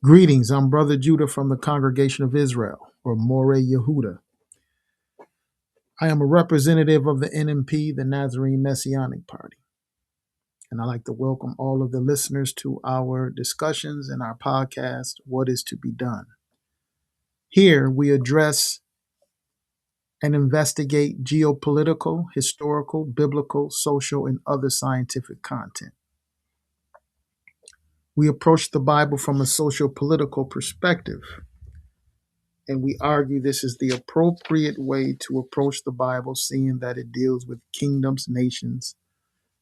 Greetings, I'm Brother Judah from the Congregation of Israel, or Moreh Yehuda. I am a representative of the NMP, the Nazarene Messianic Party, and I'd like to welcome all of the listeners to our discussions and our podcast, What is to be Done? Here we address and investigate geopolitical, historical, biblical, social, and other scientific content. We approach the Bible from a socio-political perspective, and we argue this is the appropriate way to approach the Bible, seeing that it deals with kingdoms, nations,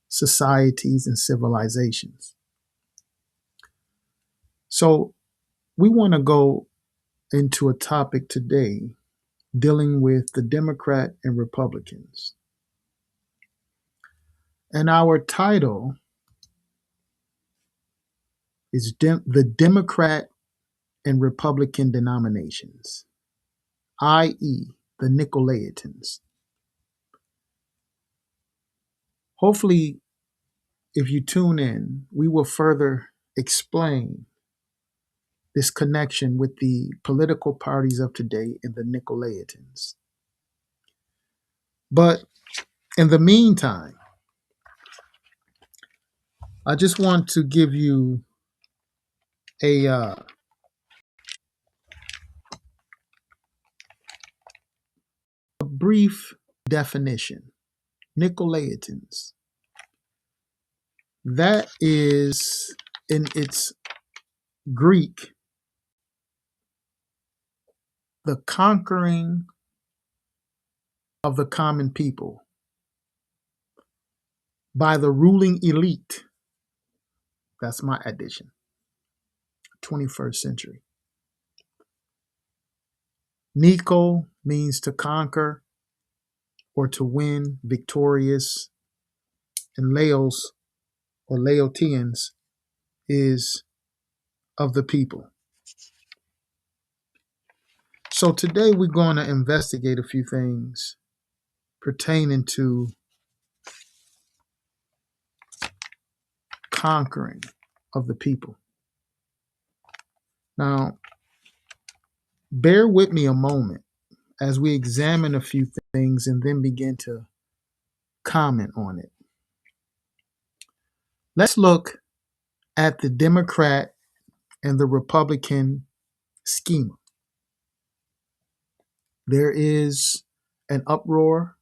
societies, and civilizations. So we want to go into a topic today dealing with the Democrat and Republicans. And our title is the Democrat and Republican denominations, i.e., the Nicolaitans. Hopefully, if you tune in, we will further explain this connection with the political parties of today and the Nicolaitans. But in the meantime, I just want to give you a brief definition. Nicolaitans. That is, in its Greek, the conquering of the common people by the ruling elite. That's my addition. 21st century. Nico means to conquer or to win, victorious, and Laos or Laotians is of the people. So today we're going to investigate a few things pertaining to conquering of the people. Now, bear with me a moment as we examine a few things and then begin to comment on it. Let's look at the Democrat and the Republican schema. There is an uproar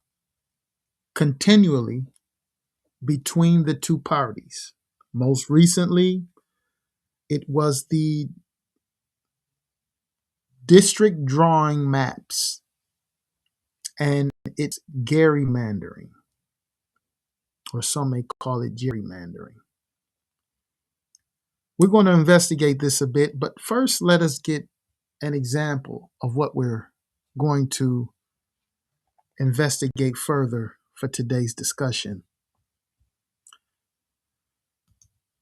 continually between the two parties. Most recently, it was the district drawing maps and it's gerrymandering, or some may call it gerrymandering. We're going to investigate this a bit, but first let us get an example of what we're going to investigate further for today's discussion.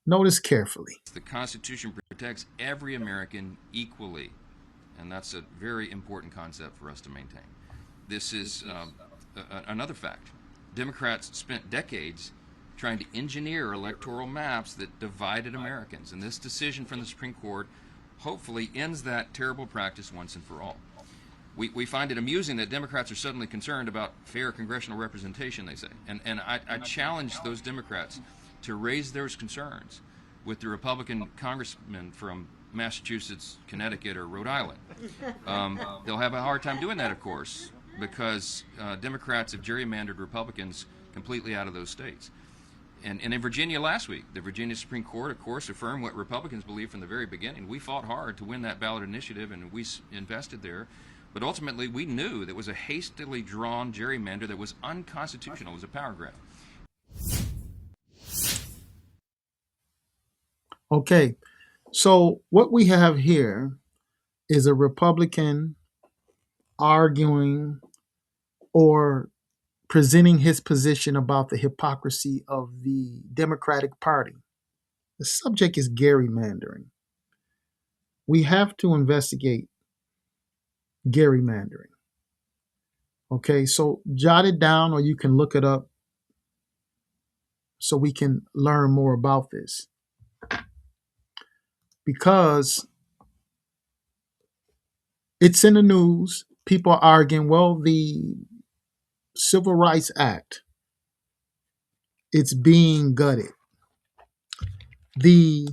Notice carefully. The Constitution protects every American equally, and that's a very important concept for us to maintain. This is another fact. Democrats spent decades trying to engineer electoral maps that divided Americans, and this decision from the Supreme Court hopefully ends that terrible practice once and for all. We find it amusing that Democrats are suddenly concerned about fair congressional representation, they say. And I challenge those Democrats to raise those concerns with the Republican congressmen from Massachusetts, Connecticut, or Rhode Island. They'll have a hard time doing that, of course, because Democrats have gerrymandered Republicans completely out of those states. And in Virginia last week, the Virginia Supreme Court, of course, affirmed what Republicans believed from the very beginning. We fought hard to win that ballot initiative, and we invested there. But ultimately, we knew that it was a hastily drawn gerrymander that was unconstitutional. It was a power grab. Okay, so what we have here is a Republican arguing or presenting his position about the hypocrisy of the Democratic Party. The subject is gerrymandering. We have to investigate gerrymandering. Okay, so jot it down or you can look it up so we can learn more about this. Because It's in the news. People are arguing, well, the Civil Rights Act, it's being gutted. The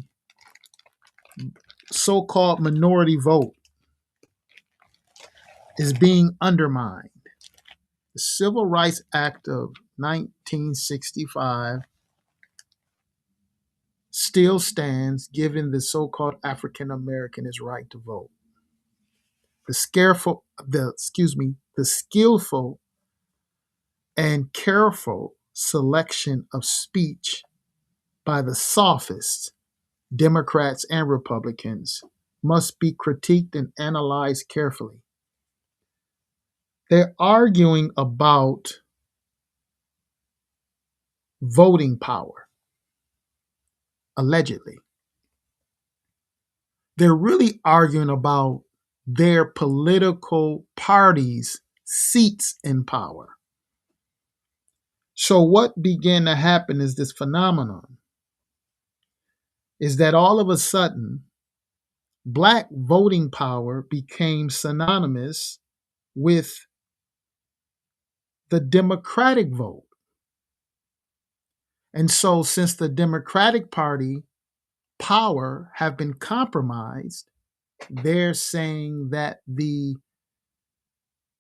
so-called minority vote is being undermined. The Civil Rights Act of 1965 still stands, giving the so-called African American his right to vote. The skillful and careful selection of speech by the sophists, Democrats and Republicans, must be critiqued and analyzed carefully. They're arguing about voting power, allegedly. They're really arguing about their political parties' seats in power. So what began to happen is this phenomenon is that all of a sudden, black voting power became synonymous with the Democratic vote. And so since the Democratic Party power have been compromised, they're saying that the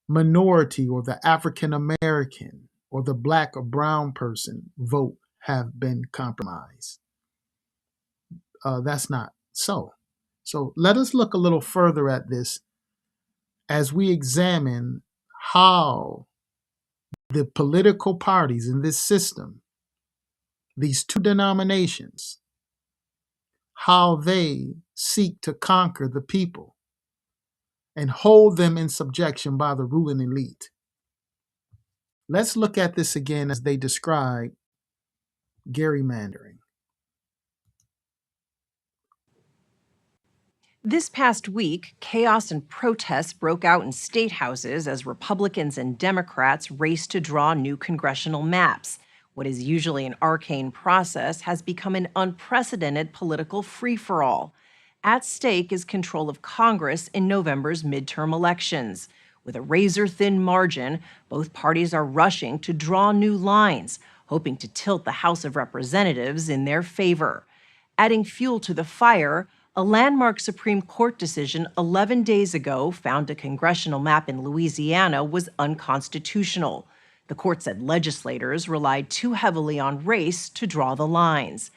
minority or the African American or the black or brown person vote have been compromised. That's not so. So let us look a little further at this as we examine how the political parties in this system, these two denominations, how they seek to conquer the people and hold them in subjection by the ruling elite. Let's look at this again as they describe gerrymandering. This past week, chaos and protests broke out in state houses as Republicans and Democrats raced to draw new congressional maps. What is usually an arcane process has become an unprecedented political free-for-all. At stake is control of Congress in November's midterm elections. With a razor-thin margin, both parties are rushing to draw new lines, hoping to tilt the House of Representatives in their favor. Adding fuel to the fire, a landmark Supreme Court decision 11 days ago found a congressional map in Louisiana was unconstitutional. The court said legislators relied too heavily on race to draw the lines.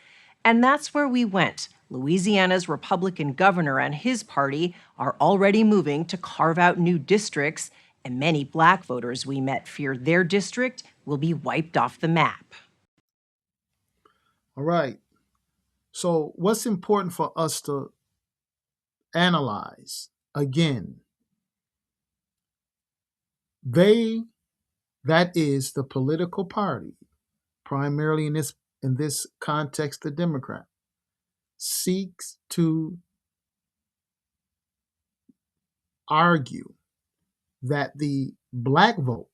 And that's where we went. Louisiana's Republican governor and his party are already moving to carve out new districts, and many black voters we met fear their district will be wiped off the map. All right. So, what's important for us to analyze again? That is the political party, primarily in this context, the Democrat, seeks to argue that the black vote,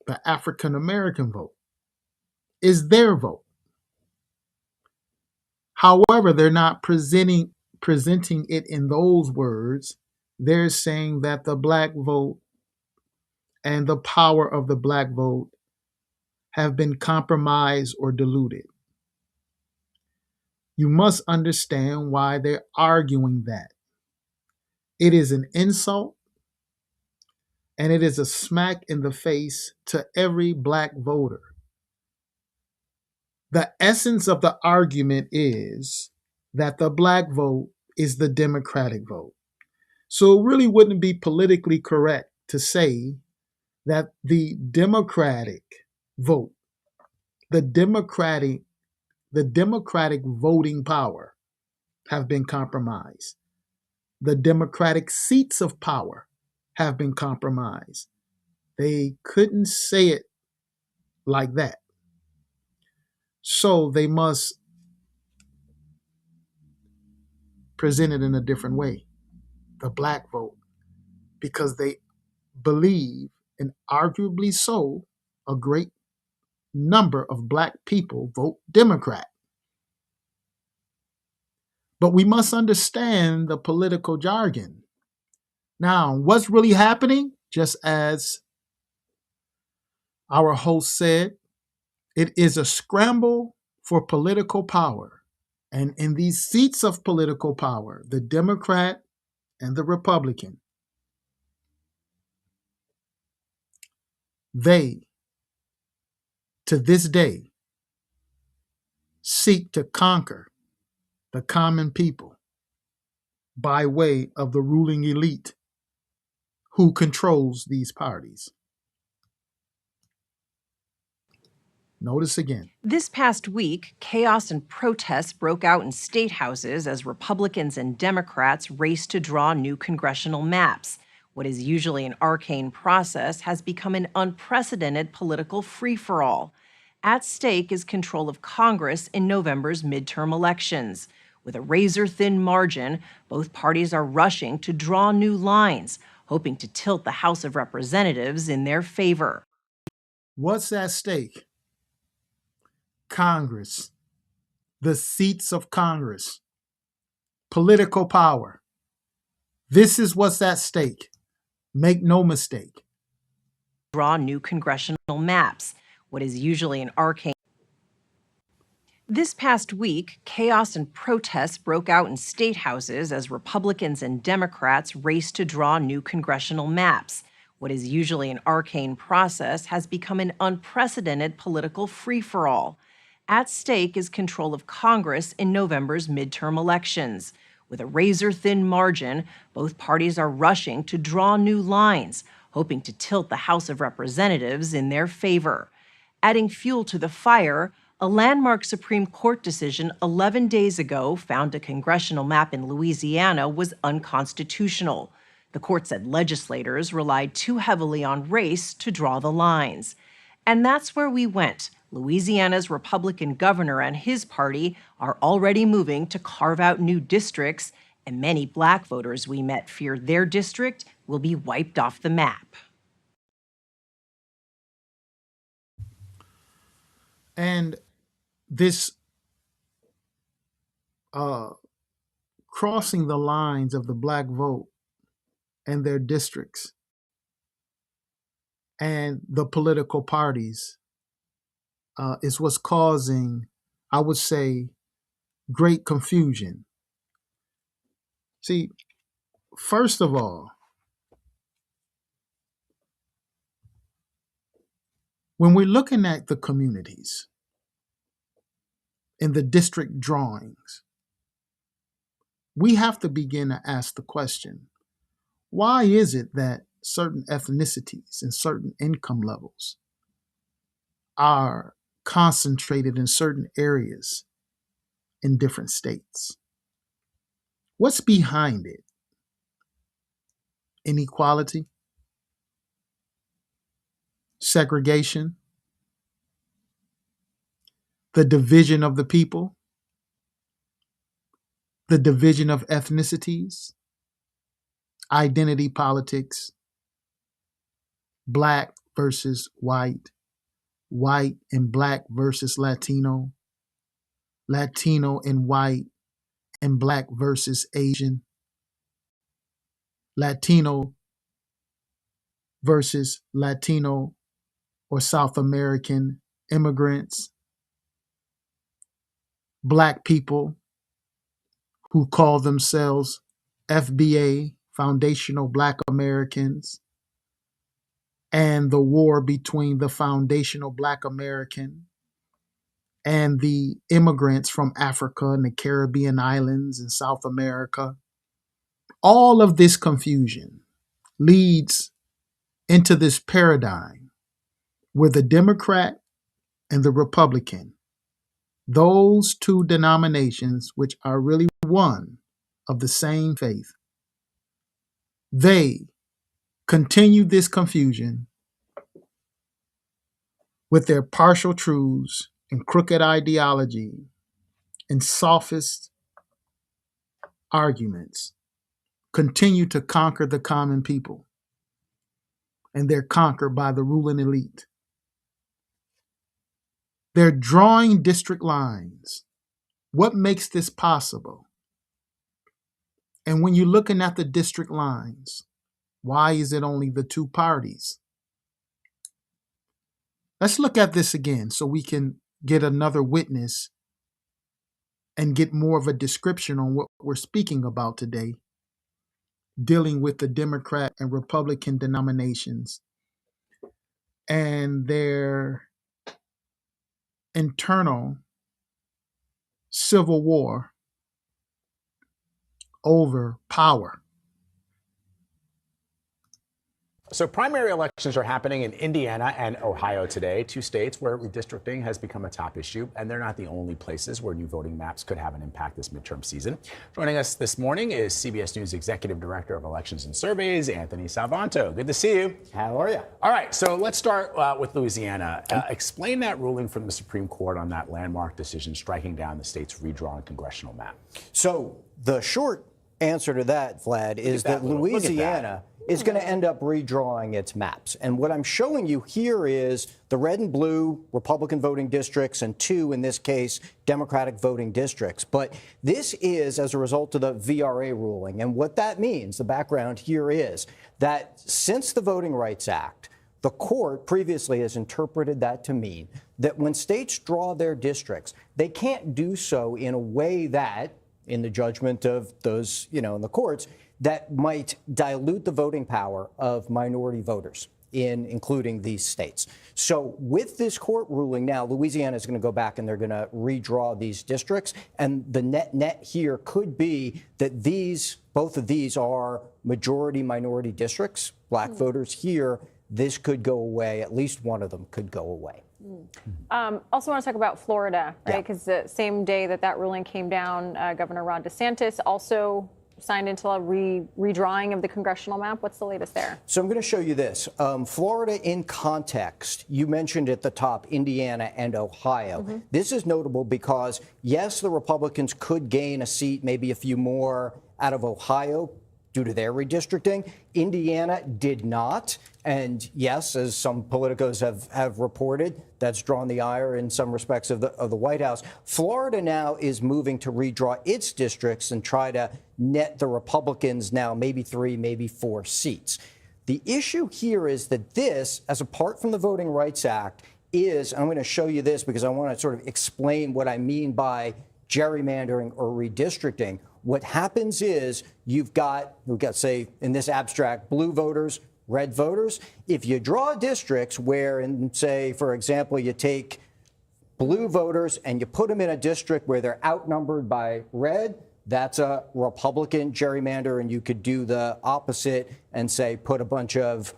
the African American vote, is their vote. However, they're not presenting it in those words. They're saying that the black vote and the power of the black vote have been compromised or diluted. You must understand why they're arguing that. It is an insult and it is a smack in the face to every black voter. The essence of the argument is that the black vote is the Democratic vote. So it really wouldn't be politically correct to say that the Democratic vote, the Democratic voting power have been compromised. The Democratic seats of power have been compromised. They couldn't say it like that. So they must present it in a different way, the black vote, because they believe, and arguably so, a great number of black people vote Democrat. But we must understand the political jargon. Now, what's really happening? Just as our host said, it is a scramble for political power. And in these seats of political power, the Democrat and the Republican, they, to this day, seek to conquer the common people by way of the ruling elite who controls these parties. Notice again. This past week, chaos and protests broke out in state houses as Republicans and Democrats raced to draw new congressional maps. What is usually an arcane process has become an unprecedented political free-for-all. At stake is control of Congress in November's midterm elections. With a razor-thin margin, both parties are rushing to draw new lines, hoping to tilt the House of Representatives in their favor. What's at stake? Congress, the seats of Congress, political power. This is what's at stake. Make no mistake. Draw new congressional maps. What is usually an arcane. This past week, chaos and protests broke out in state houses as Republicans and Democrats raced to draw new congressional maps. What is usually an arcane process has become an unprecedented political free-for-all. At stake is control of Congress in November's midterm elections. With a razor-thin margin, both parties are rushing to draw new lines, hoping to tilt the House of Representatives in their favor. Adding fuel to the fire, a landmark Supreme Court decision 11 days ago found a congressional map in Louisiana was unconstitutional. The court said legislators relied too heavily on race to draw the lines. And that's where we went. Louisiana's Republican governor and his party are already moving to carve out new districts, and many Black voters we met fear their district will be wiped off the map. And this crossing the lines of the Black vote and their districts and the political parties is what's causing, I would say, great confusion. See, first of all, when we're looking at the communities in the district drawings, we have to begin to ask the question, why is it that certain ethnicities and certain income levels are concentrated in certain areas in different states? What's behind it? Inequality? Segregation? The division of the people? The division of ethnicities? Identity politics? Black versus white? White and Black versus Latino? Latino and white and Black versus Asian? Latino versus Latino or South American immigrants? Black people who call themselves FBA, Foundational Black Americans, and the war between the Foundational Black American and the immigrants from Africa and the Caribbean islands and South America. All of this confusion leads into this paradigm where the Democrat and the Republican, those two denominations, which are really one of the same faith, they continue this confusion with their partial truths and crooked ideology and sophist arguments, continue to conquer the common people, and they're conquered by the ruling elite. They're drawing district lines. What makes this possible? And when you're looking at the district lines, Why is it only the two parties? Let's look at this again so we can get another witness and get more of a description on what we're speaking about today, dealing with the Democrat and Republican denominations and their internal civil war over power. So primary elections are happening in Indiana and Ohio today, two states where redistricting has become a top issue, and they're not the only places where new voting maps could have an impact this midterm season. Joining us this morning is CBS News Executive Director of Elections and Surveys, Anthony Salvanto. Good to see you. How are you? All right, so let's start with Louisiana. Explain that ruling from the Supreme Court on that landmark decision striking down the state's redrawn congressional map. So the short answer to that, Vlad, is that Louisiana is going to end up redrawing its maps. And what I'm showing you here is the red and blue Republican voting districts and two, in this case, Democratic voting districts. But this is as a result of the VRA ruling. And what that means, the background here is that since the Voting Rights Act, the court previously has interpreted that to mean that when states draw their districts, they can't do so in a way that, in the judgment of those, in the courts, that might dilute the voting power of minority voters including these states. So with this court ruling now, Louisiana is going to go back and they're going to redraw these districts. And the net here could be that both of these are majority minority districts. Black voters here, this could go away. At least one of them could go away. Also want to talk about Florida, right? Because the same day that ruling came down, Governor Ron DeSantis also signed into a redrawing of the congressional map. What's the latest there? So I'm going to show you this. Florida in context, you mentioned at the top Indiana and Ohio. This is notable because, yes, the Republicans could gain a seat, maybe a few more out of Ohio due to their redistricting. Indiana did not. And yes, as some politicos have reported, that's drawn the ire in some respects of the White House. Florida now is moving to redraw its districts and try to net the Republicans now maybe 3, maybe 4 seats. The issue here is that this, as apart from the Voting Rights Act, is, I'm going to show you this because I want to sort of explain what I mean by gerrymandering or redistricting. What happens is we've got, say, in this abstract, blue voters, red voters. If you draw districts where, and say, for example, you take blue voters and you put them in a district where they're outnumbered by red, that's a Republican gerrymander, and you could do the opposite and say put a bunch of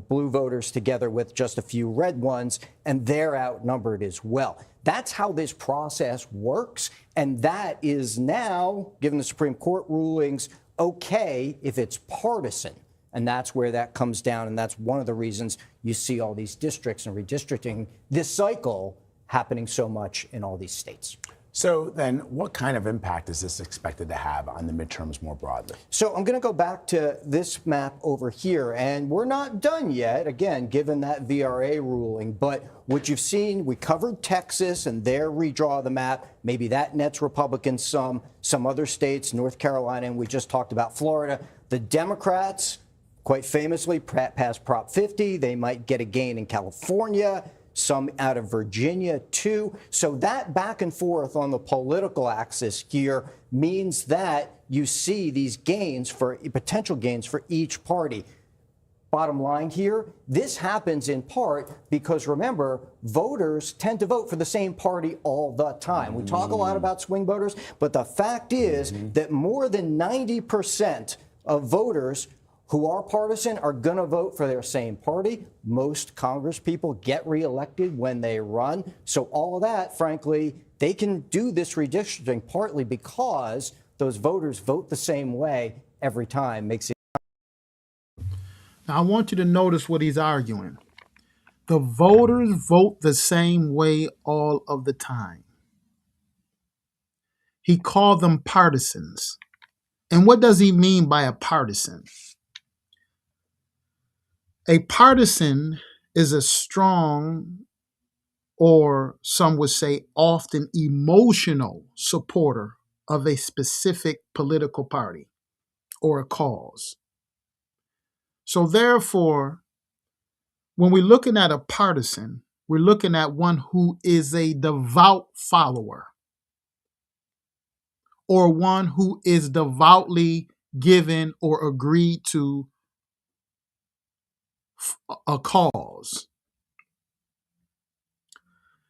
blue voters together with just a few red ones, and they're outnumbered as well. That's how this process works, and that is now, given the Supreme Court rulings, okay if it's partisan. And that's where that comes down, and that's one of the reasons you see all these districts and redistricting this cycle happening so much in all these states. So then what kind of impact is this expected to have on the midterms more broadly? So I'm going to go back to this map over here, and we're not done yet, again, given that VRA ruling. But what you've seen, we covered Texas and their redraw of the map. Maybe that nets Republicans some other states, North Carolina, and we just talked about Florida. The Democrats, quite famously, passed Prop 50. They might get a gain in California, some out of Virginia, too. So that back and forth on the political axis here means that you see these gains potential gains for each party. Bottom line here, this happens in part because, remember, voters tend to vote for the same party all the time. We talk a lot about swing voters, but the fact is that more than 90% of voters who are partisan are going to vote for their same party. Most Congress people get reelected when they run. So all of that, frankly, they can do this redistricting partly because those voters vote the same way every time. Makes it. Now, I want you to notice what he's arguing. The voters vote the same way all of the time. He called them partisans. And what does he mean by a partisan? A partisan is a strong, or some would say often emotional, supporter of a specific political party or a cause. So therefore, when we're looking at a partisan, we're looking at one who is a devout follower or one who is devoutly given or agreed to a cause.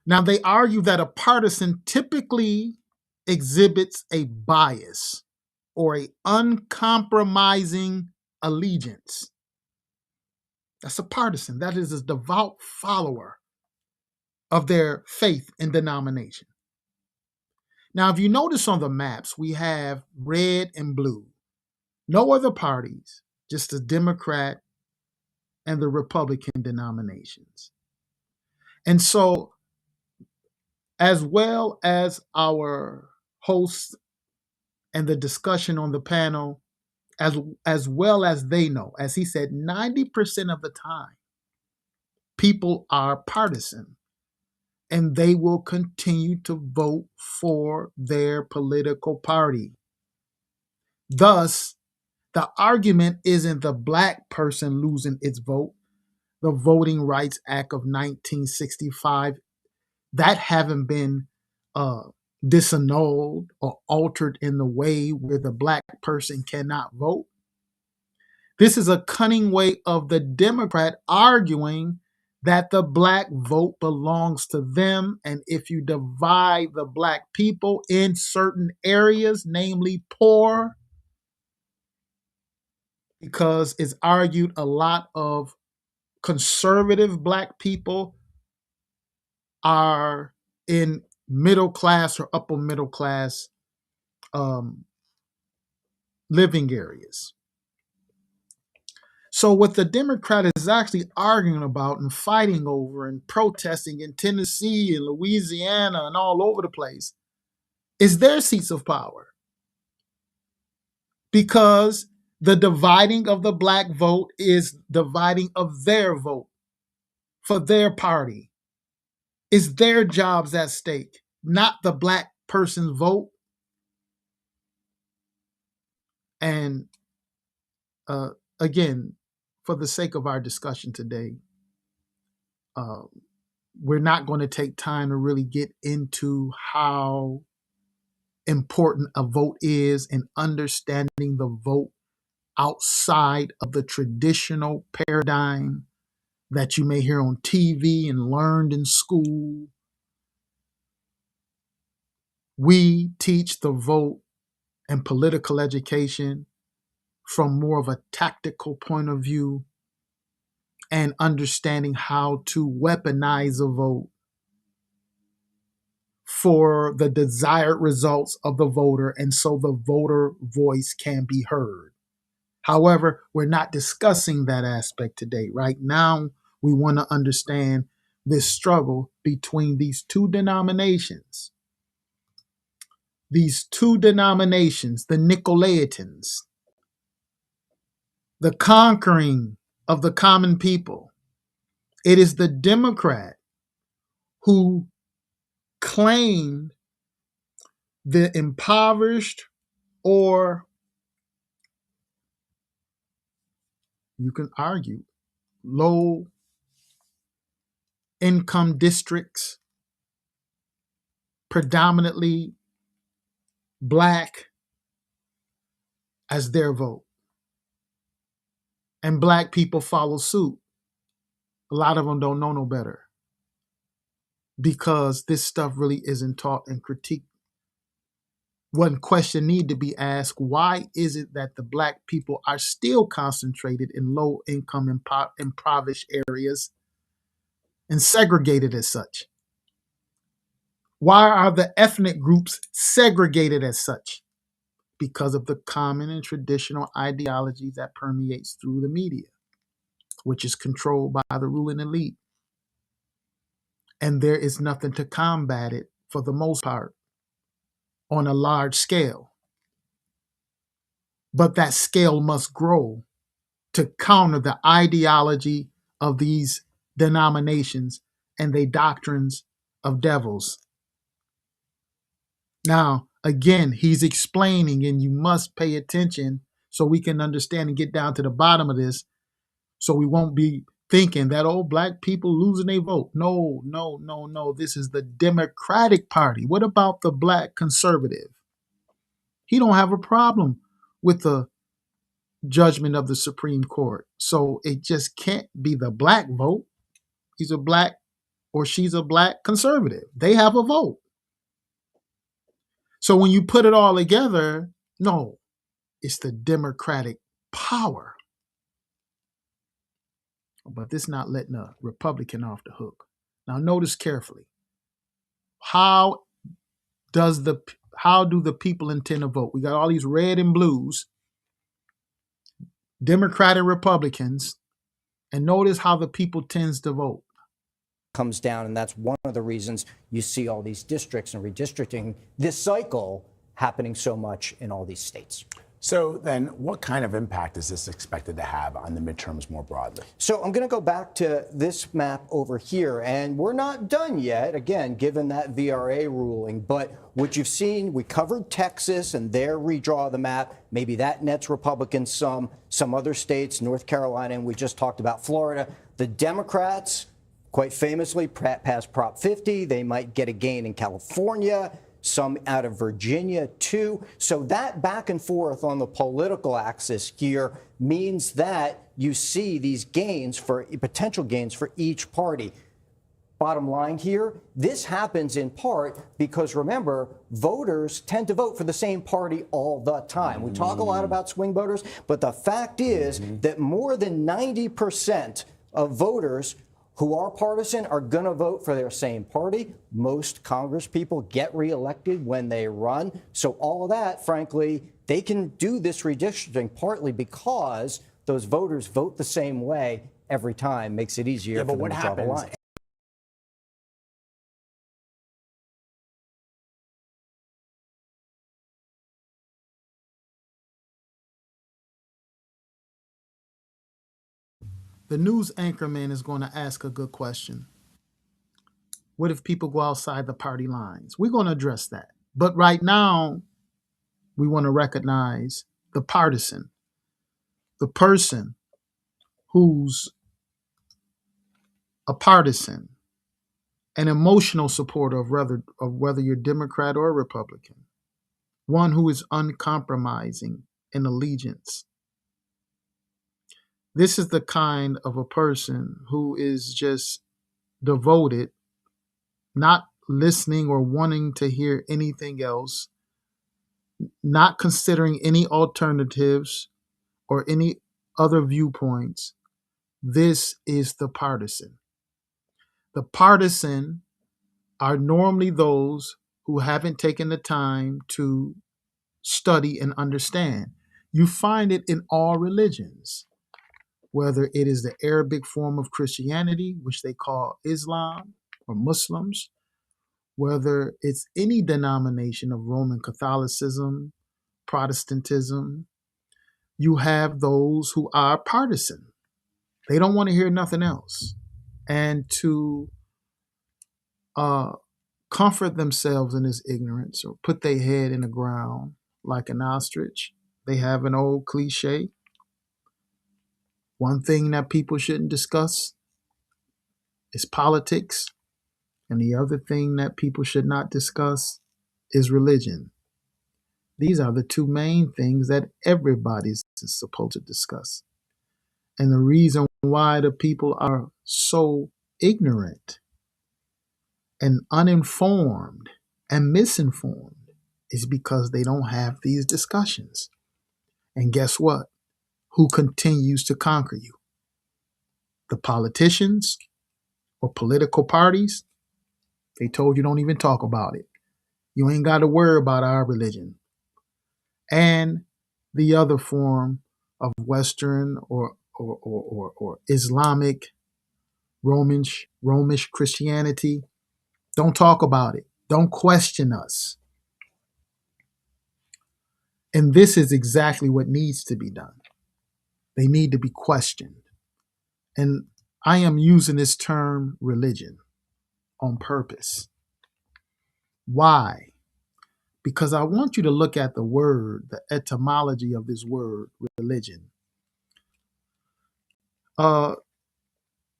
Now, they argue that a partisan typically exhibits a bias or a uncompromising allegiance. That's a partisan. That is a devout follower of their faith and denomination. Now, if you notice on the maps, we have red and blue. No other parties, just the Democrat and the Republican denominations. And so, as well as our hosts and the discussion on the panel, as well as they know, as he said, 90% of the time, people are partisan and they will continue to vote for their political party. Thus, the argument isn't the black person losing its vote, the Voting Rights Act of 1965, that haven't been disannulled or altered in the way where the black person cannot vote. This is a cunning way of the Democrat arguing that the black vote belongs to them. And if you divide the black people in certain areas, namely poor, because it's argued a lot of conservative black people are in middle class or upper middle class living areas. So what the Democrat is actually arguing about and fighting over and protesting in Tennessee and Louisiana and all over the place is their seats of power. Because the dividing of the black vote is dividing of their vote for their party. It's their jobs at stake, not the black person's vote. And again, for the sake of our discussion today, we're not going to take time to really get into how important a vote is and understanding the vote outside of the traditional paradigm that you may hear on TV and learned in school. We teach the vote and political education from more of a tactical point of view and understanding how to weaponize a vote for the desired results of the voter, and so the voter voice can be heard. However, we're not discussing that aspect today. Right now, we want to understand this struggle between these two denominations. These two denominations, the Nicolaitans, the conquering of the common people. It is the Democrat who claimed the impoverished, or you can argue low income districts, predominantly black, as their vote. And black people follow suit. A lot of them don't know no better because this stuff really isn't taught and critiqued. One question need to be asked: why is it that the black people are still concentrated in low income impoverished areas and segregated as such? Why are the ethnic groups segregated as such? Because of the common and traditional ideology that permeates through the media, which is controlled by the ruling elite. And there is nothing to combat it for the most part on a large scale. But that scale must grow to counter the ideology of these denominations and their doctrines of devils. Now, again, he's explaining, and you must pay attention so we can understand and get down to the bottom of this. So we won't be thinking that, oh, black people losing their vote. No, no, no, no. This is the Democratic Party. What about the black conservative? He don't have a problem with the judgment of the Supreme Court. So it just can't be the black vote. He's a black or she's a black conservative. They have a vote. So when you put it all together, no, it's the Democratic power. But this not letting a Republican off the hook. Now notice carefully. How do the people intend to vote? We got all these red and blues, Democrat and Republicans, and notice how the people tends to vote. Comes down, and that's one of the reasons you see all these districts and redistricting this cycle happening so much in all these states. So then what kind of impact is this expected to have on the midterms more broadly? So I'm going to go back to this map over here, and we're not done yet, again, given that VRA ruling. But what you've seen, we covered Texas and their redraw of the map. Maybe that nets Republicans some other states, North Carolina, and we just talked about Florida. The Democrats, quite famously, passed Prop 50. They might get a gain in California, some out of Virginia, too. So that back and forth on the political axis here means that you see these gains, potential gains for each party. Bottom line here, this happens in part because, remember, voters tend to vote for the same party all the time. We talk a lot about swing voters, but the fact is that more than 90% of voters who are partisan are going to vote for their same party. Most Congress people get reelected when they run. So all of that, frankly, they can do this redistricting partly because those voters vote the same way every time. Makes it easier for them to draw the line. The news anchorman is going to ask a good question. What if people go outside the party lines? We're going to address that. But right now, we want to recognize the partisan, the person who's a partisan, an emotional supporter of whether you're Democrat or Republican, one who is uncompromising in allegiance. This is the kind of a person who is just devoted, not listening or wanting to hear anything else, not considering any alternatives or any other viewpoints. This is the partisan. The partisan are normally those who haven't taken the time to study and understand. You find it in all religions, whether it is the Arabic form of Christianity, which they call Islam or Muslims, whether it's any denomination of Roman Catholicism, Protestantism, you have those who are partisan. They don't want to hear nothing else. And to comfort themselves in this ignorance or put their head in the ground like an ostrich, they have an old cliche. One thing that people shouldn't discuss is politics. And the other thing that people should not discuss is religion. These are the two main things that everybody's supposed to discuss. And the reason why the people are so ignorant and uninformed and misinformed is because they don't have these discussions. And guess what? Who continues to conquer you? The politicians or political parties? They told you don't even talk about it. You ain't got to worry about our religion. And the other form of Western or Islamic Romish Christianity, don't talk about it. Don't question us. And this is exactly what needs to be done. They need to be questioned. And I am using this term religion on purpose. Why? Because I want you to look at the word, the etymology of this word, religion. Uh,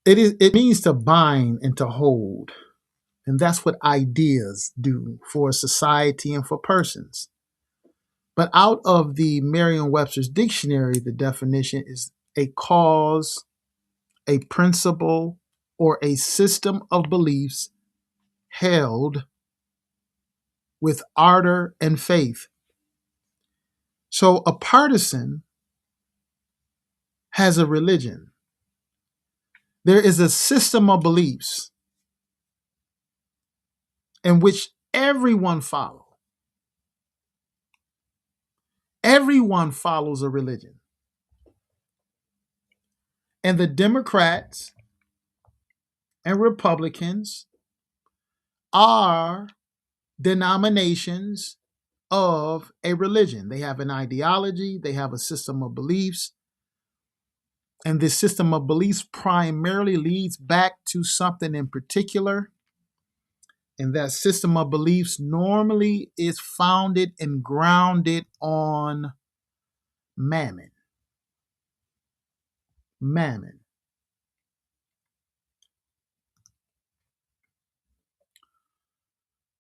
it means to bind and to hold. And that's what ideas do for society and for persons. But out of the Merriam-Webster's dictionary, the definition is a cause, a principle, or a system of beliefs held with ardor and faith. So a partisan has a religion. There is a system of beliefs in which everyone follows. Everyone follows a religion. And the Democrats and Republicans are denominations of a religion. They have an ideology, they have a system of beliefs, and this system of beliefs primarily leads back to something in particular. And that system of beliefs normally is founded and grounded on mammon. Mammon.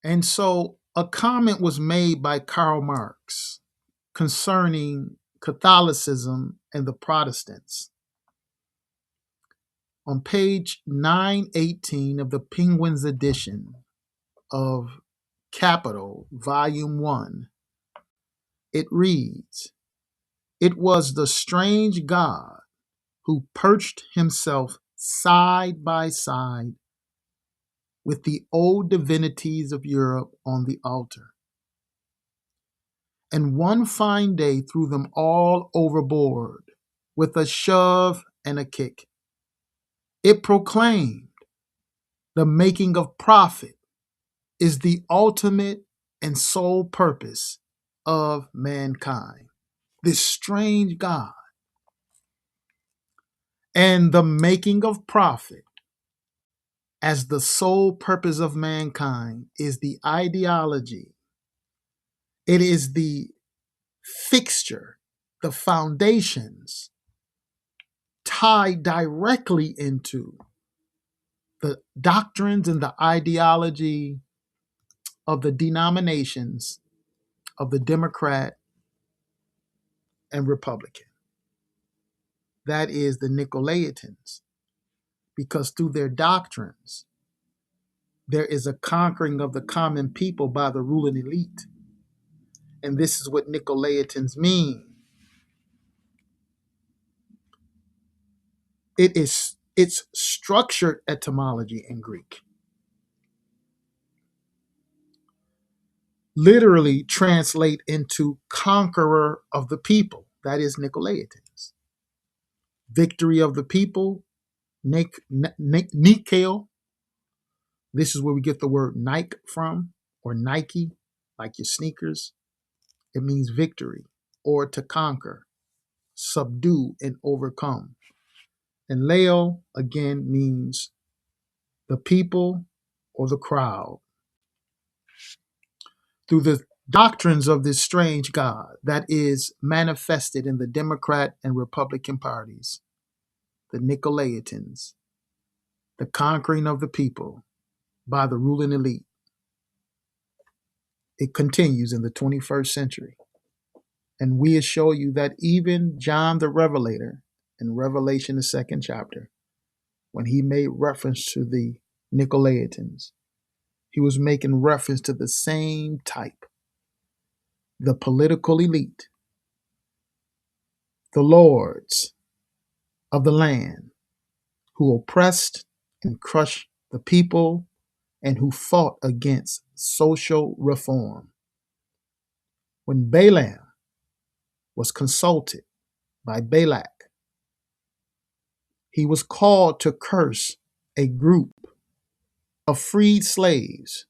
And so a comment was made by Karl Marx concerning Catholicism and the Protestants. On page 918 of the Penguins edition of Capital, Volume 1, it reads, "It was the strange God who perched himself side by side with the old divinities of Europe on the altar, and one fine day threw them all overboard with a shove and a kick. It proclaimed the making of profit is the ultimate and sole purpose of mankind." This strange God. And the making of profit as the sole purpose of mankind is the ideology. It is the fixture, the foundations tied directly into the doctrines and the ideology of the denominations of the Democrat and Republican. That is the Nicolaitans, because through their doctrines, there is a conquering of the common people by the ruling elite. And this is what Nicolaitans mean. It's structured etymology in Greek. Literally translate into conqueror of the people. That is Nicolaitans. Victory of the people, Nikeo. This is where we get the word Nike from, or Nike, like your sneakers. It means victory, or to conquer, subdue, and overcome. And Leo, again, means the people or the crowd. Through the doctrines of this strange God that is manifested in the Democrat and Republican parties, the Nicolaitans, the conquering of the people by the ruling elite. It continues in the 21st century. And we assure you that even John the Revelator in Revelation, the 2nd chapter, when he made reference to the Nicolaitans, he was making reference to the same type, the political elite, the lords of the land who oppressed and crushed the people and who fought against social reform. When Balaam was consulted by Balak, he was called to curse a group of freed slaves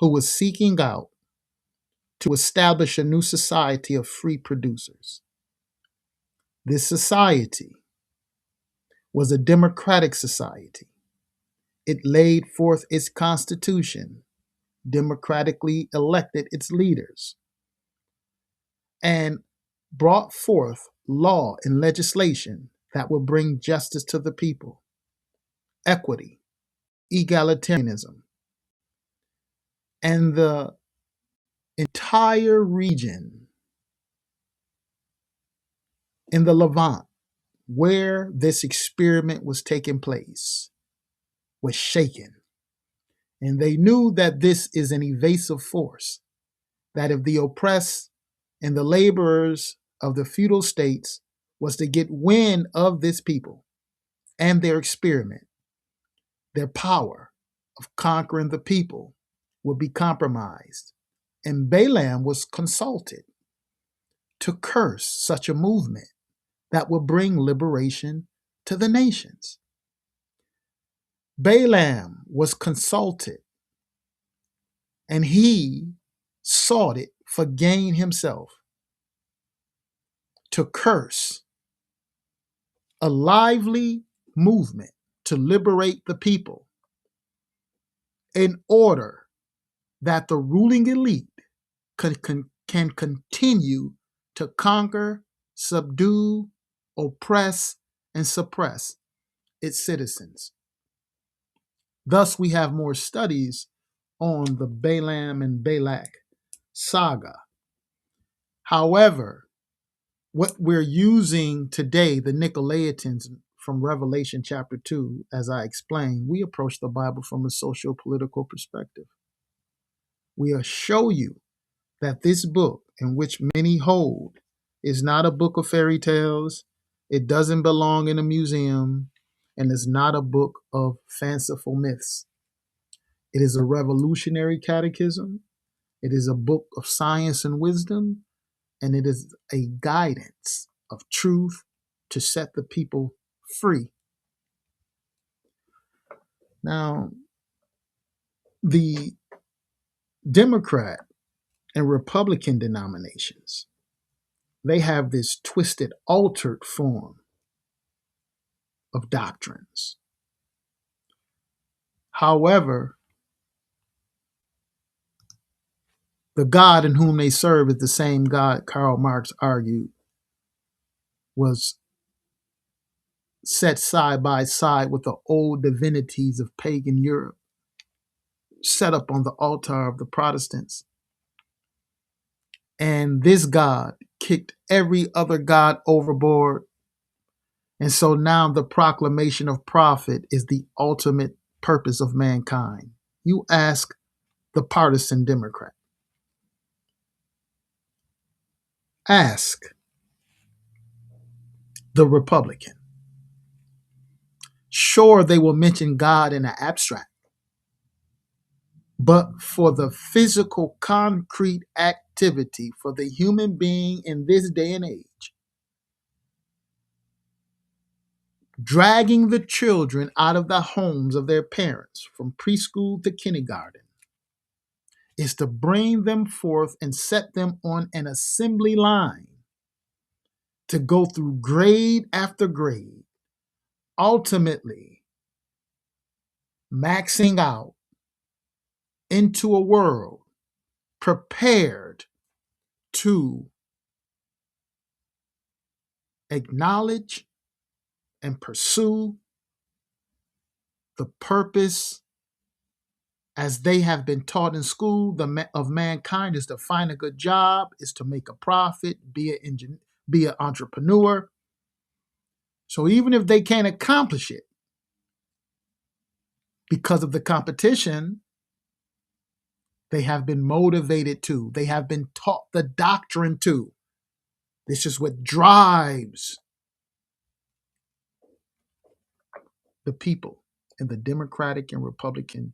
who was seeking out to establish a new society of free producers. This society was a democratic society. It laid forth its constitution, democratically elected its leaders, and brought forth law and legislation that will bring justice to the people, equity, egalitarianism, and the entire region in the Levant where this experiment was taking place was shaken. And they knew that this is an evasive force, that if the oppressed and the laborers of the feudal states was to get wind of this people and their experiment, their power of conquering the people would be compromised. And Balaam was consulted to curse such a movement that would bring liberation to the nations. Balaam was consulted, and he sought it for gain himself, to curse a lively movement to liberate the people in order that the ruling elite can continue to conquer, subdue, oppress, and suppress its citizens. Thus, we have more studies on the Balaam and Balak saga. However, what we're using today, the Nicolaitans from Revelation chapter 2, as I explained, we approach the Bible from a socio-political perspective. We'll show you that this book, in which many hold, is not a book of fairy tales. It doesn't belong in a museum, and is not a book of fanciful myths. It is a revolutionary catechism. It is a book of science and wisdom, and it is a guidance of truth to set the people free. Now, the Democrat and Republican denominations, they have this twisted, altered form of doctrines. However, the God in whom they serve is the same God Karl Marx argued was set side by side with the old divinities of pagan Europe, set up on the altar of the Protestants. And this God kicked every other God overboard. And so now the proclamation of prophet is the ultimate purpose of mankind. You ask the partisan Democrat. Ask the Republican. Sure, they will mention God in an abstract, but for the physical, concrete activity for the human being in this day and age, dragging the children out of the homes of their parents from preschool to kindergarten, is to bring them forth and set them on an assembly line to go through grade after grade, ultimately maxing out into a world prepared to acknowledge and pursue the purpose as they have been taught in school of mankind is to find a good job, is to make a profit, be an entrepreneur. So even if they can't accomplish it because of the competition, they have been motivated to. They have been taught the doctrine to. This is what drives the people in the Democratic and Republican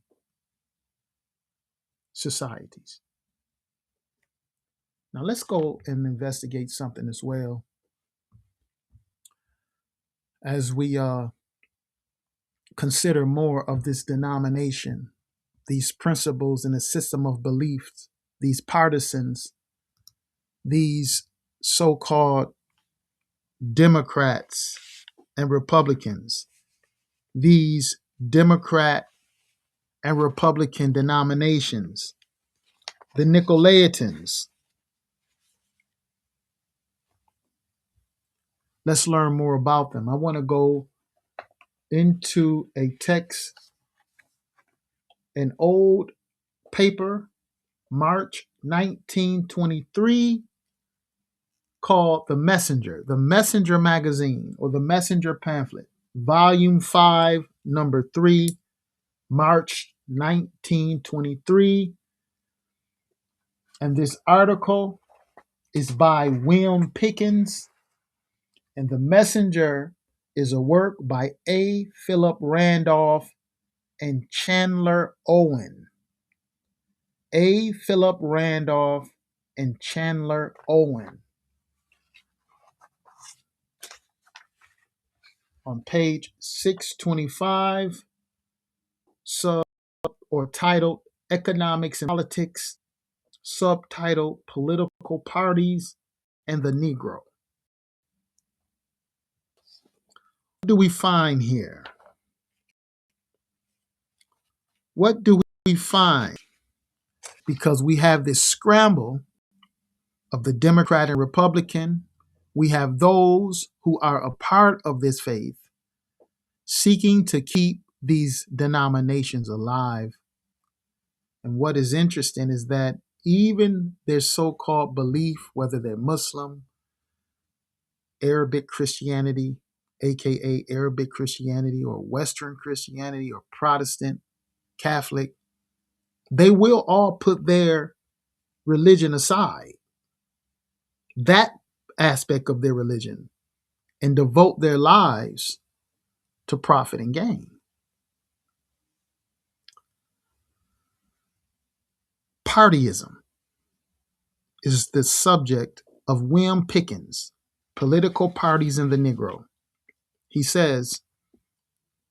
societies. Now let's go and investigate something as well as we consider more of this denomination, these principles and a system of beliefs, these partisans, these so-called Democrats and Republicans, these Democrat and Republican denominations, the Nicolaitans. Let's learn more about them. I want to go into a text, an old paper, March 1923, called The Messenger magazine, or the Messenger pamphlet, volume 5, number 3, March 1923. And this article is by William Pickens, and The Messenger is a work by A. Philip Randolph and Chandler Owen. A. Philip Randolph and Chandler Owen. On page 625, sub or titled Economics and Politics, subtitled Political Parties and the Negro. What do we find here? What do we find? Because we have this scramble of the Democrat and Republican. We have those who are a part of this faith seeking to keep these denominations alive. And what is interesting is that even their so-called belief, whether they're Muslim, Arabic Christianity, aka Arabic Christianity, or Western Christianity, or Protestant, Catholic, they will all put their religion aside, that aspect of their religion, and devote their lives to profit and gain. Partyism is the subject of William Pickens, Political Parties in the Negro. He says,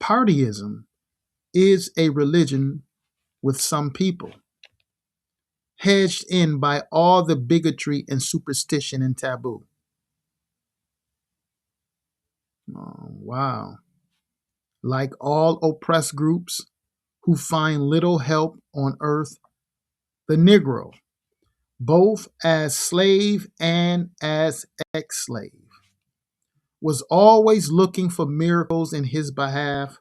partyism is a religion with some people, hedged in by all the bigotry and superstition and taboo. Oh, wow. Like all oppressed groups who find little help on earth, the Negro, both as slave and as ex-slave, was always looking for miracles in his behalf,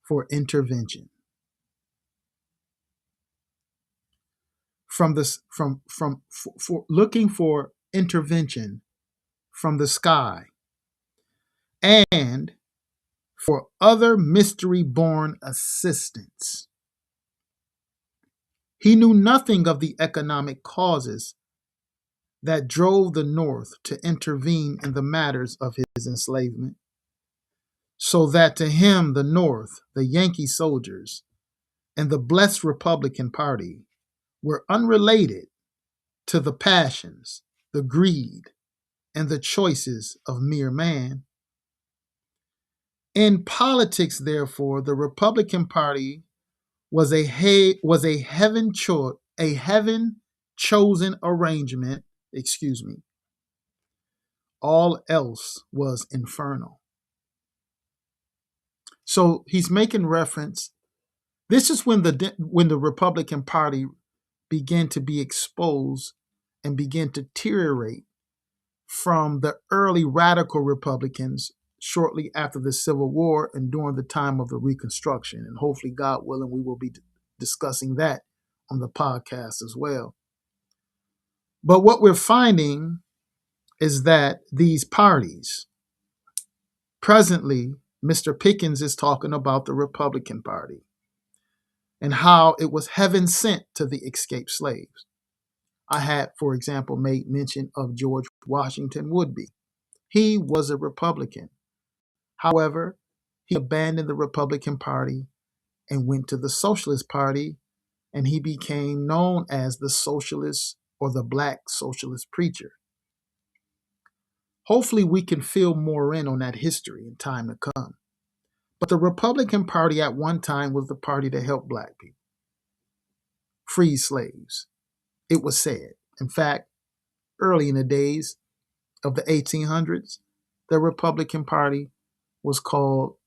for intervention. For looking for intervention from the sky, and for other mystery-born assistance. He knew nothing of the economic causes that drove the North to intervene in the matters of his enslavement, so that to him the North, the Yankee soldiers, and the blessed Republican Party were unrelated to the passions, the greed, and the choices of mere man. In politics, therefore, the Republican Party was a heaven chosen arrangement. All else was infernal. So he's making reference. This is when the Republican Party began to be exposed and began to deteriorate from the early radical Republicans shortly after the Civil War and during the time of the Reconstruction. And hopefully, God willing, we will be discussing that on the podcast as well. But what we're finding is that these parties, presently, Mr. Pickens is talking about the Republican Party and how it was heaven sent to the escaped slaves. I had, for example, made mention of George Washington Woodbey. He was a Republican. However, he abandoned the Republican Party and went to the Socialist Party, and he became known as the socialist or the black socialist preacher. Hopefully, we can fill more in on that history in time to come. But the Republican Party at one time was the party that helped black people free slaves. It was said. In fact, early in the days of the 1800s, the Republican Party was called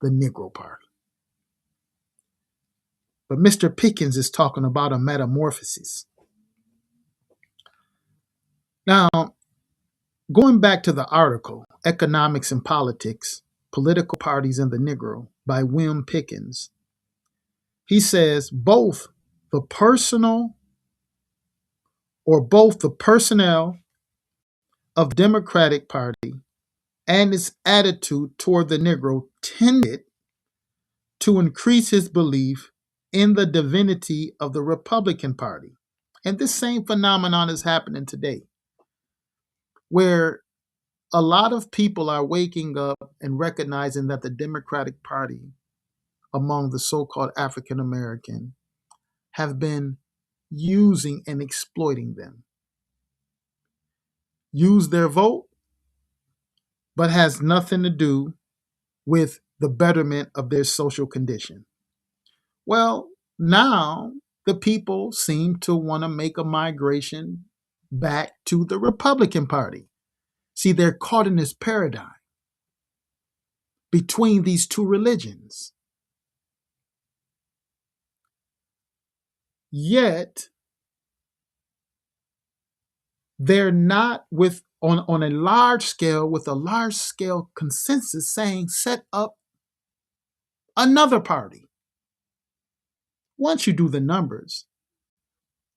the Negro Party. But Mr. Pickens is talking about a metamorphosis. Now, Going back to the article, Economics and Politics, Political Parties and the Negro by Wim Pickens, he says both the personnel of Democratic Party and its attitude toward the Negro tended to increase his belief in the divinity of the Republican Party. And this same phenomenon is happening today, where a lot of people are waking up and recognizing that the Democratic Party, among the so-called African American, have been using and exploiting them. Use their vote, but has nothing to do with the betterment of their social condition. Well, now the people seem to want to make a migration back to the Republican Party. See, they're caught in this paradigm between these two religions. Yet, they're not on a large scale, with a large scale consensus saying set up another party. Once you do the numbers,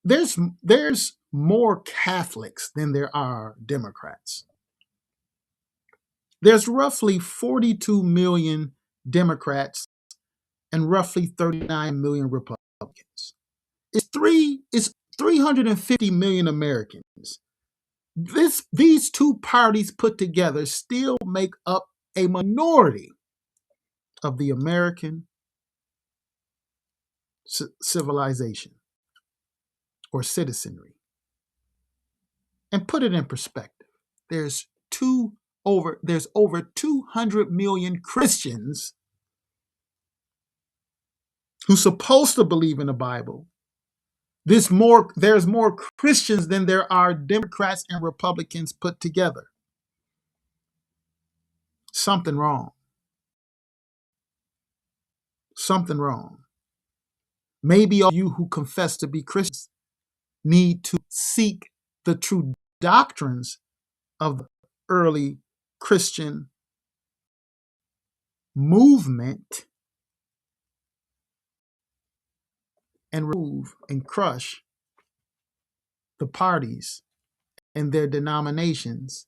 there's more Catholics than there are Democrats. There's roughly 42 million Democrats and roughly 39 million Republicans. It's 350 million Americans. These two parties put together still make up a minority of the American civilization or citizenry. And put it in perspective. There's over 200 million Christians who's supposed to believe in the Bible. There's more Christians than there are Democrats and Republicans put together. Something wrong. Something wrong. Maybe all you who confess to be Christians need to seek the true doctrines of the early Christian movement and remove and crush the parties and their denominations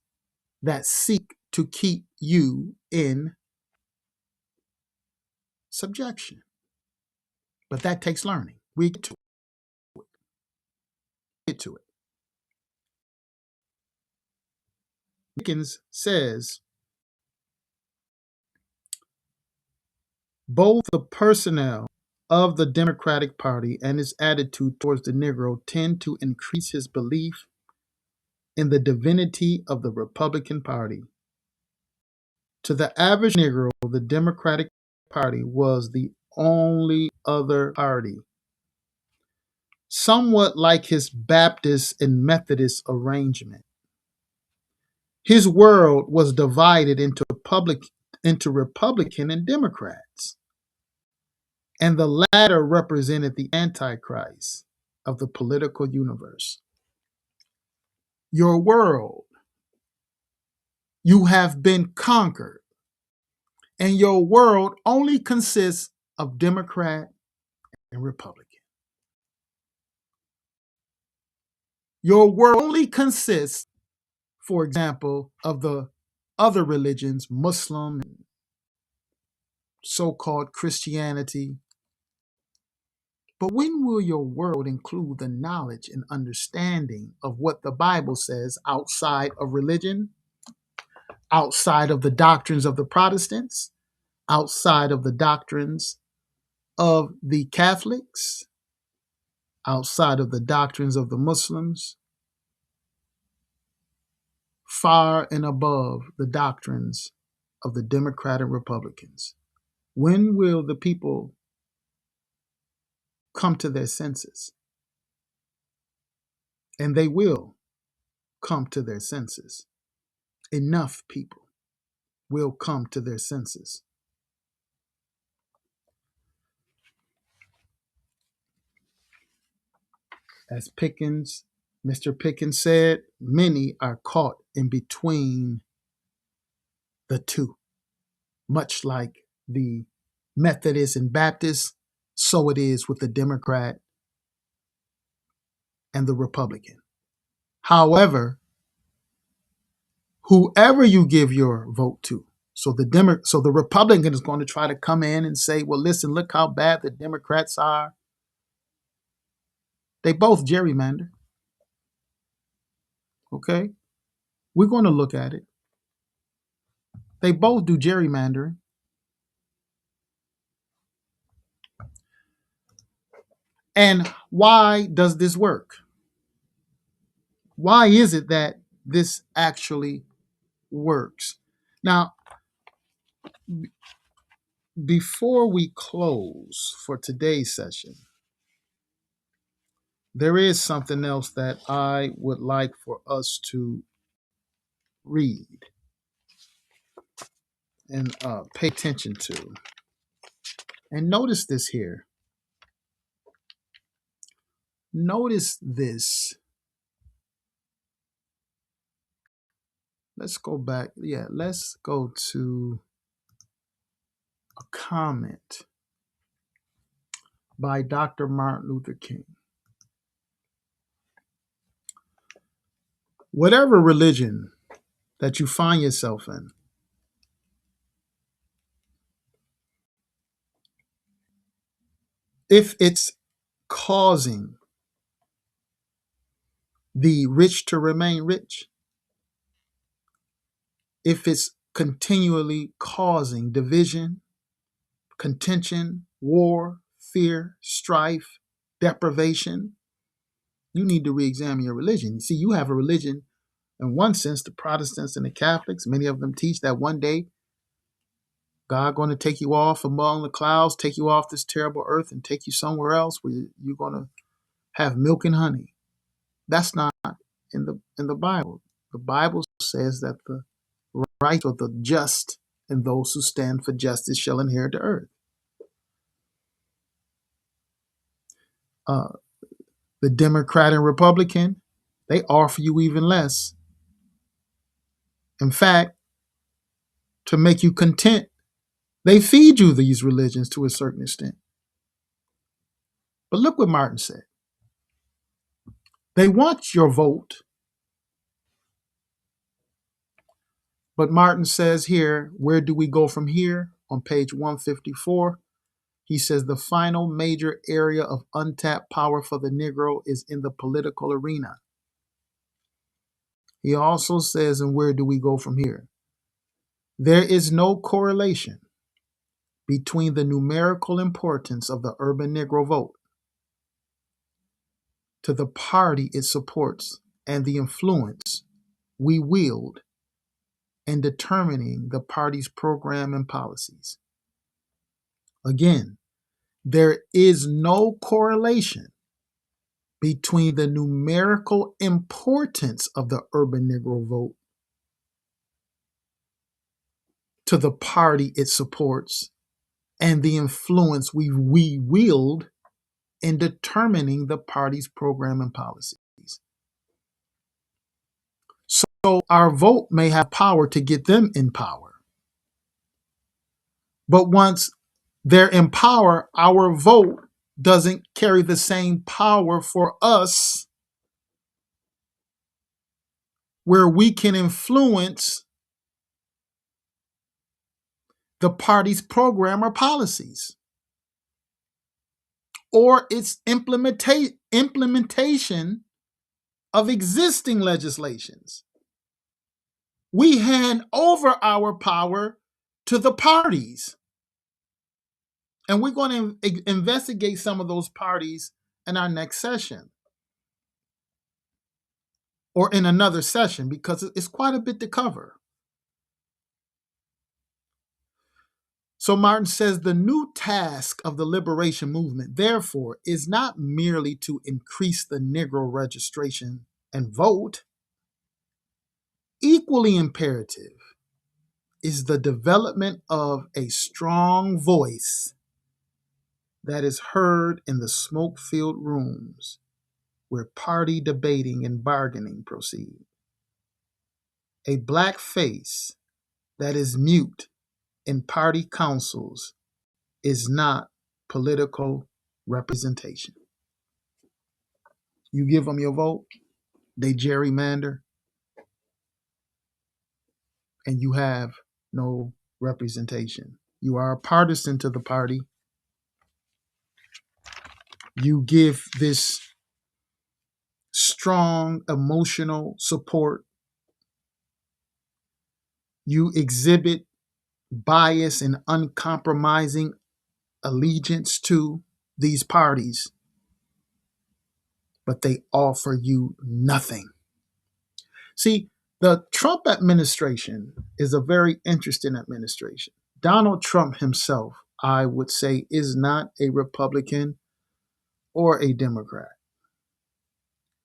that seek to keep you in subjection. But that takes learning. We get to it. Dickens says both the personnel of the Democratic Party and his attitude towards the Negro tend to increase his belief in the divinity of the Republican Party. To the average Negro, the Democratic Party was the only other party, somewhat like his Baptist and Methodist arrangement. His world was divided into Republican and Democrats, and the latter represented the Antichrist of the political universe. Your world, you have been conquered, and your world only consists of Democrat and Republican. Your world only consists, for example, of the other religions, Muslim, and so-called Christianity. But when will your world include the knowledge and understanding of what the Bible says outside of religion, outside of the doctrines of the Protestants, outside of the doctrines of the Catholics, outside of the doctrines of the Muslims, far and above the doctrines of the Democrat and Republicans? When will the people come to their senses? And they will come to their senses. Enough people will come to their senses. As Pickens Mr. Pickens said many are caught in between the two, much like the Methodist and Baptist, so it is with the Democrat and the Republican. However, whoever you give your vote to, so the Republican is going to try to come in and say, well, listen, look how bad the Democrats are. They both gerrymander. Okay? We're going to look at it. They both do gerrymandering. And why does this work? Why is it that this actually works? Now, before we close for today's session, there is something else that I would like for us to read and pay attention to. And notice this here. Notice this. Let's go back. Yeah, let's go to a comment by Dr. Martin Luther King. Whatever religion that you find yourself in, if it's causing the rich to remain rich, if it's continually causing division, contention, war, fear, strife, deprivation, you need to re-examine your religion. You see, you have a religion, in one sense, the Protestants and the Catholics, many of them teach that one day God going to take you off among the clouds, take you off this terrible earth and take you somewhere else where you're going to have milk and honey. That's not in the Bible. The Bible says that the right or the just and those who stand for justice shall inherit the earth. The Democrat and Republican, they offer you even less. In fact, to make you content, they feed you these religions to a certain extent. But look what Martin said. They want your vote. But Martin says here, where do we go from here? On page 154, he says the final major area of untapped power for the Negro is in the political arena. He also says, and where do we go from here? There is no correlation between the numerical importance of the urban Negro vote to the party it supports and the influence we wield in determining the party's program and policies. Again, there is no correlation between the numerical importance of the urban Negro vote to the party it supports and the influence we wield in determining the party's program and policies. So our vote may have power to get them in power. But once they're in power, our vote doesn't carry the same power for us where we can influence the party's program or policies or its implementation of existing legislations. We hand over our power to the parties. And we're going to investigate some of those parties in our next session or in another session because it's quite a bit to cover. So Martin says the new task of the liberation movement, therefore, is not merely to increase the Negro registration and vote. Equally imperative is the development of a strong voice that is heard in the smoke-filled rooms where party debating and bargaining proceed. A black face that is mute in party councils is not political representation. You give them your vote, they gerrymander, and you have no representation. You are a partisan to the party. You give this strong emotional support. You exhibit bias and uncompromising allegiance to these parties, but they offer you nothing. See, the Trump administration is a very interesting administration. Donald Trump himself, I would say, is not a Republican or a Democrat.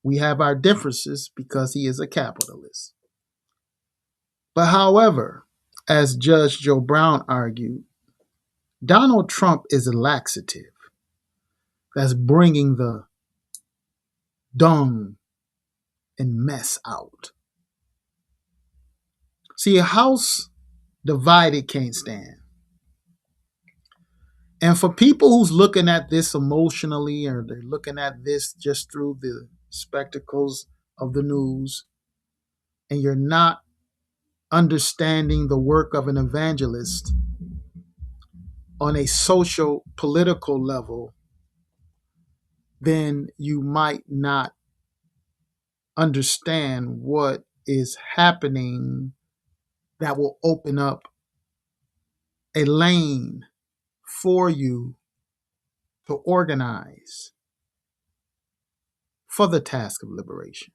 We have our differences because he is a capitalist. But however, as Judge Joe Brown argued, Donald Trump is a laxative that's bringing the dung and mess out. See, a house divided can't stand. And for people who's looking at this emotionally, or they're looking at this just through the spectacles of the news, and you're not understanding the work of an evangelist on a social political level, then you might not understand what is happening that will open up a lane for you to organize for the task of liberation,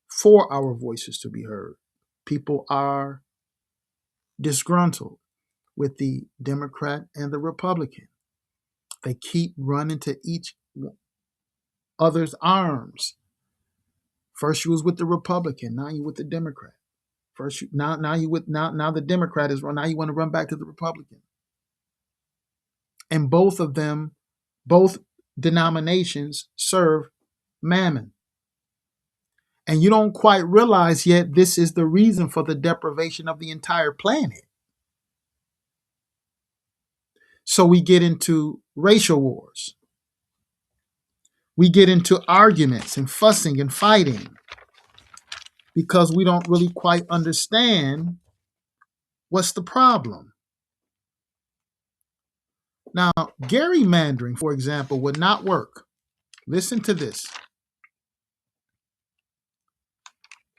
for our voices to be heard. People are disgruntled with the Democrat and the Republican. They keep running to each other's arms. First you was with the Republican, now you with the Democrat. Now the Democrat is run. Now you want to run back to the Republican. And both of them, both denominations serve mammon. And you don't quite realize yet this is the reason for the deprivation of the entire planet. So we get into racial wars. We get into arguments and fussing and fighting because we don't really quite understand what's the problem. Now, gerrymandering, for example, would not work. Listen to this.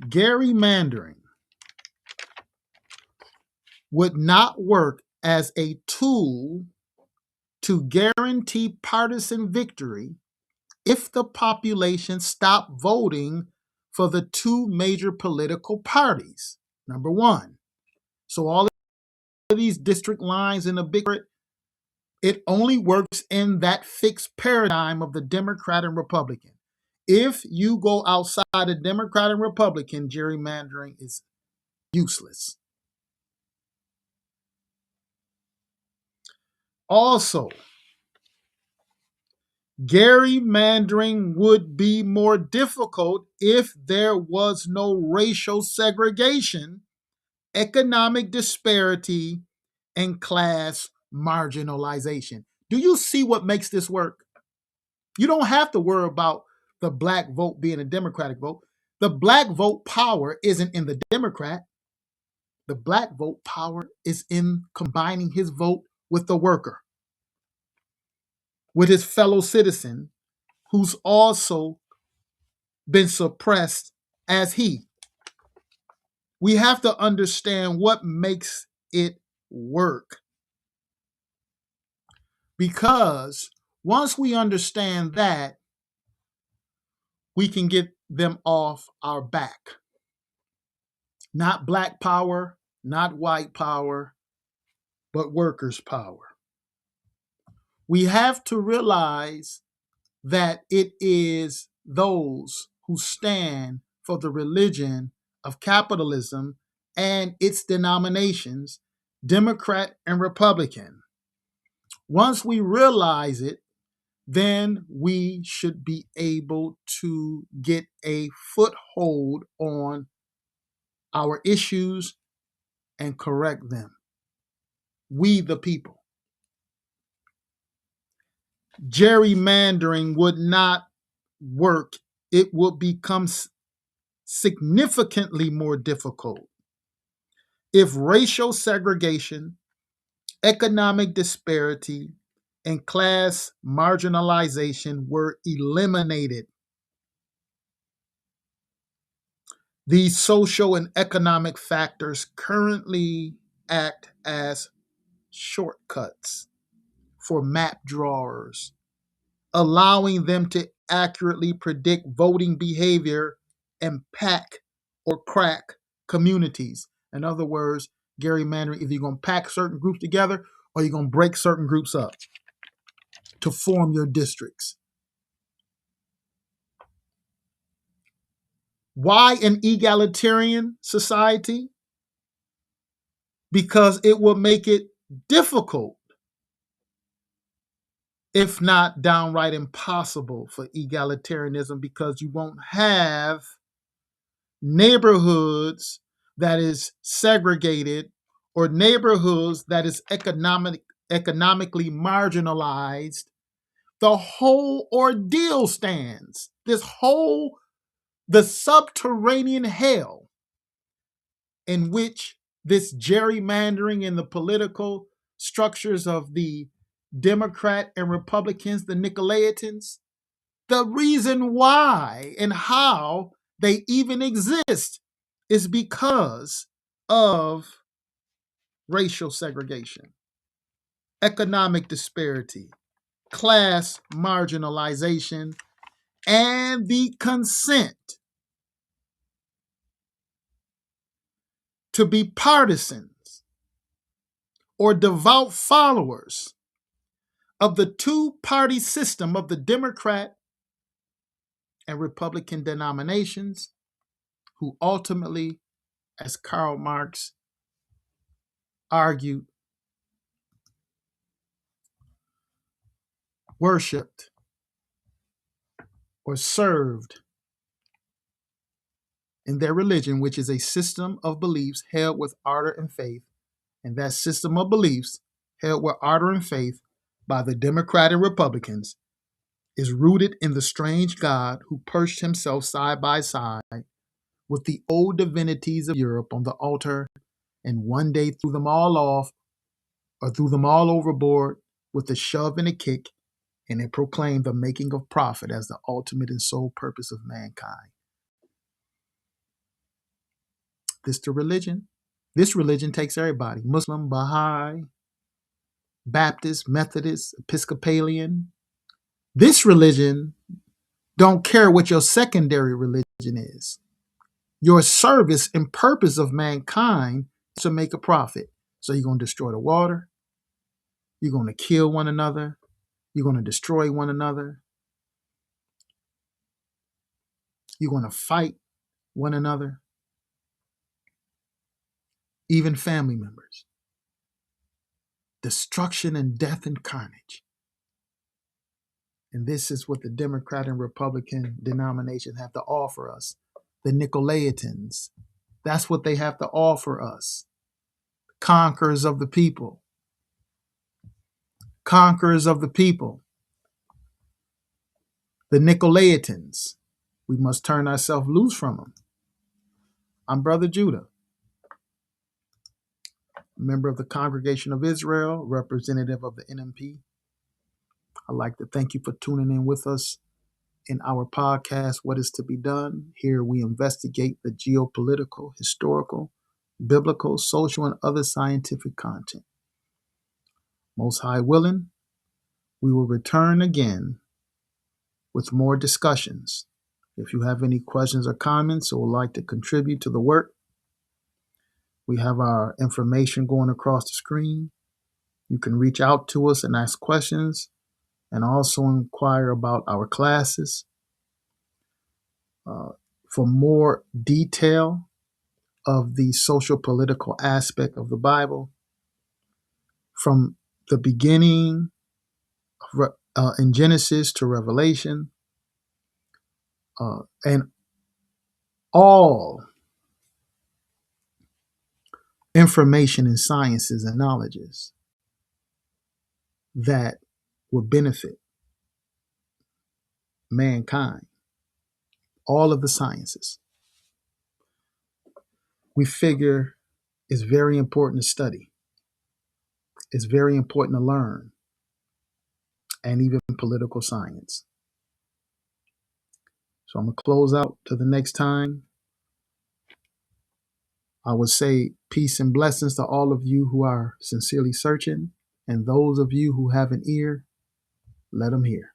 Gerrymandering would not work as a tool to guarantee partisan victory if the population stopped voting for the two major political parties. Number one. So all of these district lines in the big, it only works in that fixed paradigm of the Democrat and Republican. If you go outside of Democrat and Republican, gerrymandering is useless. Also, gerrymandering would be more difficult if there was no racial segregation, economic disparity, and class marginalization. Do you see what makes this work? You don't have to worry about the black vote being a Democratic vote. The black vote power isn't in the Democrat. The black vote power is in combining his vote with the worker, with his fellow citizen who's also been suppressed as he. We have to understand what makes it work. Because once we understand that, we can get them off our back. Not black power, not white power, but workers' power. We have to realize that it is those who stand for the religion of capitalism and its denominations, Democrat and Republican. Once we realize it, then we should be able to get a foothold on our issues and correct them. We, the people. Gerrymandering would not work. It would become significantly more difficult if racial segregation, economic disparity, and class marginalization were eliminated. These social and economic factors currently act as shortcuts for map drawers, allowing them to accurately predict voting behavior and pack or crack communities. In other words, gerrymandering, either you're going to pack certain groups together or you're going to break certain groups up to form your districts. Why an egalitarian society? Because it will make it difficult, if not downright impossible, for egalitarianism, because you won't have neighborhoods that is segregated or neighborhoods that is economically marginalized. The whole ordeal stands. The subterranean hell in which this gerrymandering and the political structures of the Democrat and Republicans, the Nicolaitans, the reason why and how they even exist is because of racial segregation, economic disparity, class marginalization, and the consent to be partisans or devout followers of the two-party system of the Democrat and Republican denominations, who ultimately, as Karl Marx argued, worshipped or served in their religion, which is a system of beliefs held with ardor and faith. And that system of beliefs held with ardor and faith by the Democrat and Republicans is rooted in the strange God who perched himself side by side with the old divinities of Europe on the altar and one day threw them all off or threw them all overboard with a shove and a kick, and it proclaimed the making of profit as the ultimate and sole purpose of mankind. This religion takes everybody: Muslim, Baha'i, Baptist, Methodist, Episcopalian. This religion don't care what your secondary religion is. Your service and purpose of mankind is to make a profit. So you're going to destroy the water. You're going to kill one another. You're going to destroy one another. You're going to fight one another, even family members. Destruction and death and carnage. And this is what the Democrat and Republican denominations have to offer us. The Nicolaitans. That's what they have to offer us. Conquerors of the people. Conquerors of the people. The Nicolaitans. We must turn ourselves loose from them. I'm Brother Judah, member of the Congregation of Israel, representative of the NMP. I'd like to thank you for tuning in with us in our podcast, What is to be Done? Here we investigate the geopolitical, historical, biblical, social, and other scientific content. Most High willing, we will return again with more discussions. If you have any questions or comments or would like to contribute to the work, we have our information going across the screen. You can reach out to us and ask questions and also inquire about our classes. For more detail of the social political aspect of the Bible, from the beginning in Genesis to Revelation, and all information and sciences and knowledges that will benefit mankind, all of the sciences, we figure it's very important to study. It's very important to learn, and even political science. So I'm going to close out to the next time. I would say peace and blessings to all of you who are sincerely searching, and those of you who have an ear, let them hear.